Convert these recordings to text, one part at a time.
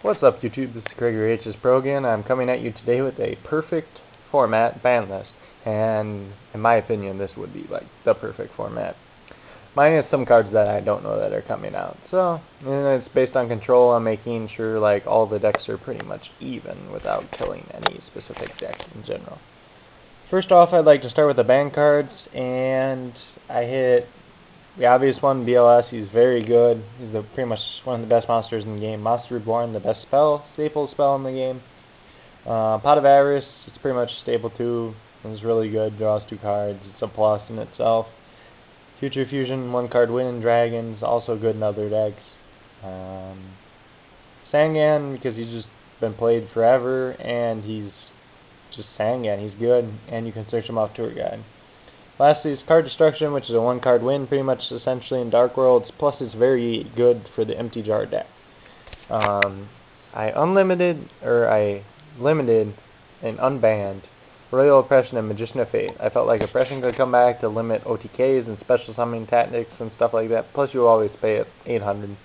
What's up, YouTube? This is Gregory H's Pro again. I'm coming at you today with a perfect format Banlist, and in my opinion, this would be like the perfect format. Minus some cards that I don't know that are coming out. So, and it's based on control. I'm making sure like all the decks are pretty much even without killing any specific deck in general. First off, I'd like to start with the ban cards, and I hit the obvious one, BLS. He's very good. He's pretty much one of the best monsters in the game. Monster Reborn, the best staple spell in the game. Pot of Avarice, it's pretty much staple too. It's really good. Draws 2 cards. It's a plus in itself. Future Fusion, 1 card win in Dragons, also good in other decks. Sangan, because he's just been played forever, and he's just Sangan. He's good, and you can search him off Tour Guide. Lastly is Card Destruction, which is a 1 card win, pretty much essentially in Dark Worlds, plus it's very good for the Empty Jar deck. I limited and unbanned Royal Oppression and Magician of Fate. I felt like Oppression could come back to limit OTKs and special summoning tactics and stuff like that, plus you always pay at 800.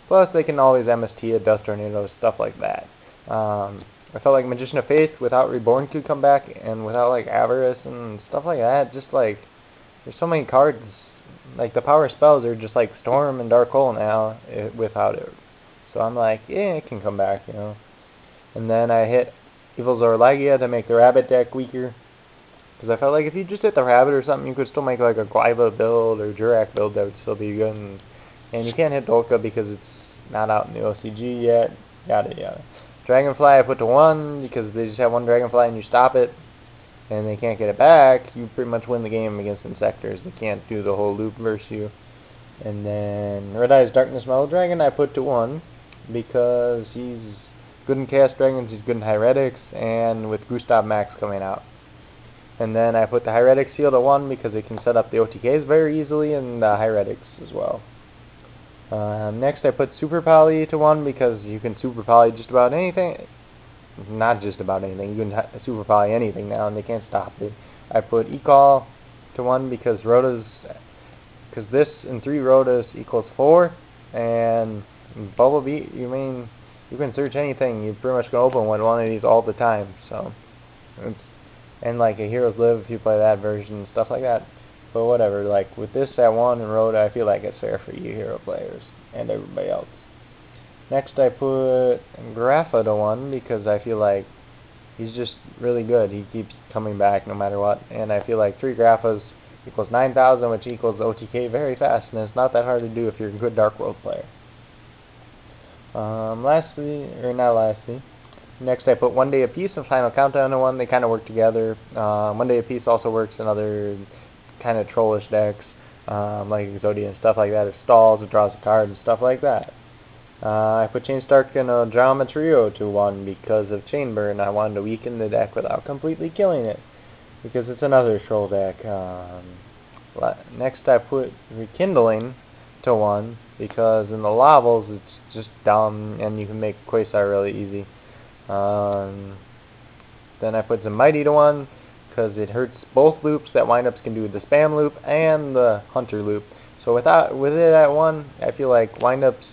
Plus they can always MST a Dust Tornado, stuff like that. I felt like Magician of Faith without Reborn could come back, and without like Avarice and stuff like that, just like there's so many cards, like the power spells are just like Storm and Dark Hole now without it. So I'm like, yeah, it can come back, you know. And then I hit Evil Zorlagia to make the Rabbit deck weaker, because I felt like if you just hit the Rabbit or something, you could still make like a Glyva build or Jurak build that would still be good. And you can't hit Dolka because it's not out in the OCG yet, yada yada. Dragonfly I put to 1 because they just have 1 Dragonfly and you stop it and they can't get it back. You pretty much win the game against Insectors. They can't do the whole loop versus you. And then Red Eye's Darkness Metal Dragon I put to 1 because he's good in Chaos Dragons, he's good in Hieretics, and with Gustav Max coming out. And then I put the Hieretic Seal to 1 because it can set up the OTKs very easily, and the Hieretics as well. Next I put Super Poly to 1 because you can Super Poly just about anything. Not just about anything, you can Super Poly anything now and they can't stop it. I put E-Call to 1 because this and 3 Rotas equals 4, and Bubble Beat, you can search anything, you pretty much can open one of these all the time. So and like a Heroes Live if you play that version and stuff like that. But whatever, like with this at 1 and Rhoda, I feel like it's fair for you hero players and everybody else. Next I put Grapha to 1 because I feel like he's just really good. He keeps coming back no matter what. And I feel like 3 Graphas equals 9,000, which equals OTK very fast, and it's not that hard to do if you're a good Dark World player. Next I put 1 Day of Peace and Final Countdown to 1. They kind of work together. 1 Day of Peace also works in other kind of trollish decks, like Exodia and stuff like that. It stalls, it draws a card and stuff like that. I put Chainstark and Drama Trio to 1 because of Chain Burn. I wanted to weaken the deck without completely killing it, because it's another troll deck. Next I put Rekindling to 1 because in the Lavels it's just dumb and you can make Quasar really easy. Then I put Mighty to 1 because it hurts both loops that windups can do, the spam loop and the hunter loop. So with it at 1, I feel like windups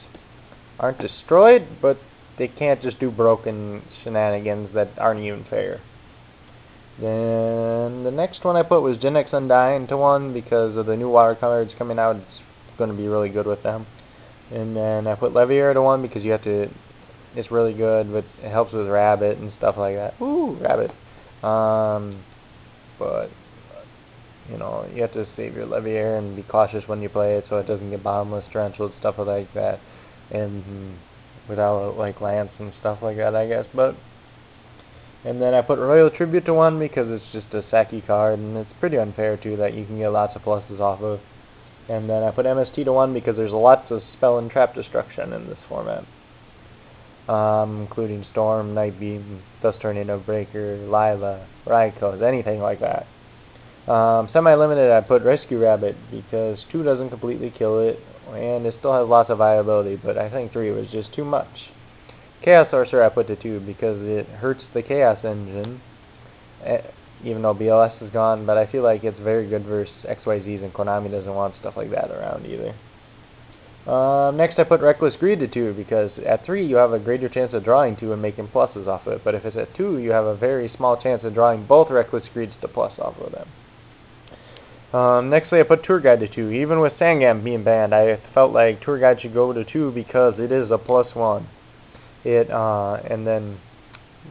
aren't destroyed, but they can't just do broken shenanigans that aren't even fair. Then the next one I put was Gen X Undying to 1 because of the new water cards coming out. It's going to be really good with them. And then I put Levier to 1 because it's really good, but it helps with Rabbit and stuff like that. Ooh, Rabbit. But you know, you have to save your Levier and be cautious when you play it so it doesn't get bottomless drenched with stuff like that, and without like Lance and stuff like that, I guess. And then I put Royal Tribute to 1 because it's just a Saki card and it's pretty unfair too that you can get lots of pluses off of. And then I put MST to 1 because there's lots of spell and trap destruction in this format, including Storm, Nightbeam, Dust Tornado Breaker, Lila, Raikos, anything like that. Semi-limited I put Rescue Rabbit because 2 doesn't completely kill it, and it still has lots of viability, but I think 3 was just too much. Chaos Sorcerer I put to 2 because it hurts the Chaos Engine, even though BLS is gone, but I feel like it's very good versus XYZs, and Konami doesn't want stuff like that around either. Next I put Reckless Greed to 2 because at 3 you have a greater chance of drawing 2 and making pluses off of it, but if it's at 2 you have a very small chance of drawing both Reckless Greeds to plus off of them. Nextly I put Tour Guide to 2. Even with Sangam being banned, I felt like Tour Guide should go to 2 because it is a +1. And then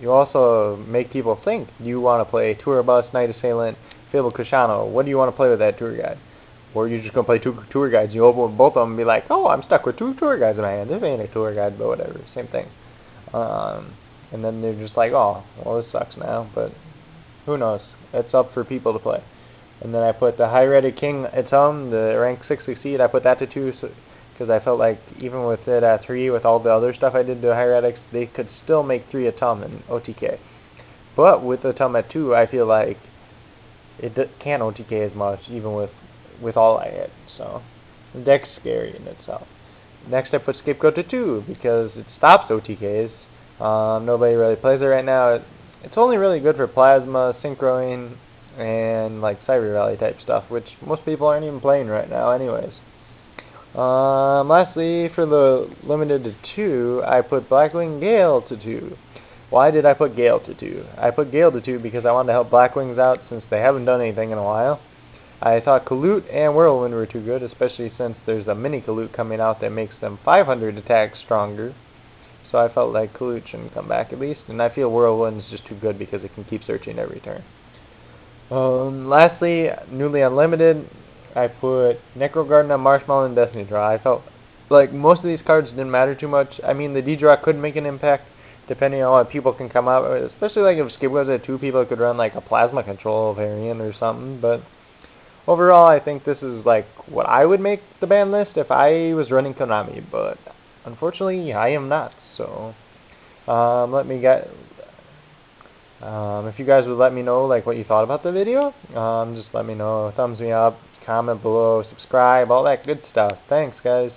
you also make people think, do you want to play Tour Bus, Night Assailant, Fabled Kushano? What do you want to play with that Tour Guide? Or you're just going to play 2 tour guides. You open both of them and be like, oh, I'm stuck with 2 tour guides in my hand. This ain't a tour guide, but whatever. Same thing. And then they're just like, oh, well, this sucks now. But who knows? It's up for people to play. And then I put the High-Rated King Atum, the rank 6 Succeed. I put that to 2 because I felt like even with it at 3, with all the other stuff I did to High-Radics, they could still make 3 Atum in OTK. But with Atum at 2, I feel like it can't OTK as much, even with all I hit. So the deck's scary in itself. Next I put Scapegoat to 2 because it stops OTKs. Nobody really plays it right now. It's only really good for Plasma, Synchroing, and like Cyber Rally type stuff, which most people aren't even playing right now anyways. Lastly, for the limited to 2, I put Blackwing Gale to 2. Why did I put Gale to 2? I put Gale to 2 because I wanted to help Blackwings out since they haven't done anything in a while. I thought Kalut and Whirlwind were too good, especially since there's a mini Kalut coming out that makes them 500 attack stronger. So I felt like Kalut shouldn't come back at least, and I feel Whirlwind is just too good because it can keep searching every turn. Lastly, newly unlimited, I put Necrogarden, Marshmallow, and Destiny Draw. I felt like most of these cards didn't matter too much. I mean, the D-Draw could make an impact depending on what people can come out with, especially like if Skip was at 2, people could run like a Plasma Control variant or something, but overall, I think this is like what I would make the ban list if I was running Konami, but unfortunately, I am not. So, if you guys would let me know like what you thought about the video, just let me know. Thumbs me up, comment below, subscribe, all that good stuff. Thanks, guys.